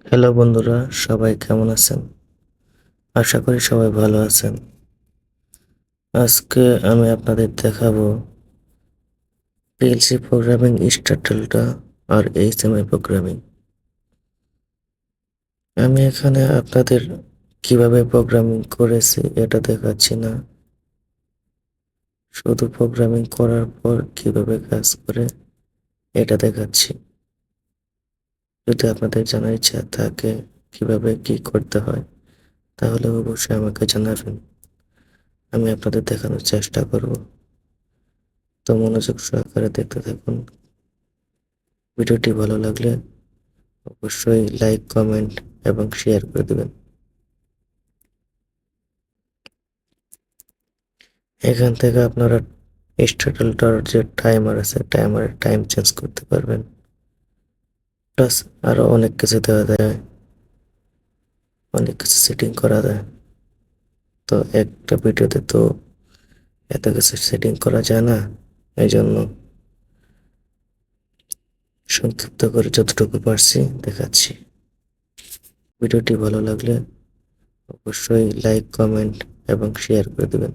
Hello বন্ধুরা, সবাই কেমন আছেন? আশা করি সবাই ভালো আছেন। আজকে আমি আপনাদের দেখাবো পিএলসি প্রোগ্রামিং স্টার্টালটা আর এইচএমআই প্রোগ্রামিং। আমি এখানে আপনাদের কিভাবে প্রোগ্রামিং করেছি এটা দেখাচ্ছি না, শুধু প্রোগ্রামিং করার পর কিভাবে কাজ করে এটা দেখাচ্ছি। যদি আপনাদের জানার ইচ্ছা থাকে কিভাবে কি করতে হয়, তাহলে অবশ্যই আমাকে জানাবেন। আমি আপনাদের দেখানোর চেষ্টা করব। তো মনোযোগ সহকারে দেখতে থাকুন। ভিডিওটি ভালো লাগলে অবশ্যই লাইক, কমেন্ট এবং শেয়ার করে দেবেন। এখান থেকে আপনারা স্টার্টালটার যে টাইমার আছে, টাইমারের টাইম চেঞ্জ করতে পারবেন। প্লাস আরো অনেক কিছু দেওয়া যায়, অনেক কিছু সেটিং করা যায়। তো একটা ভিডিওতে তো এত কিছু সেটিং করা যায় না, এই জন্য সংক্ষিপ্ত করে যতটুকু পারছি দেখাচ্ছি। ভিডিওটি ভালো লাগলে অবশ্যই লাইক, কমেন্ট এবং শেয়ার করে দেবেন।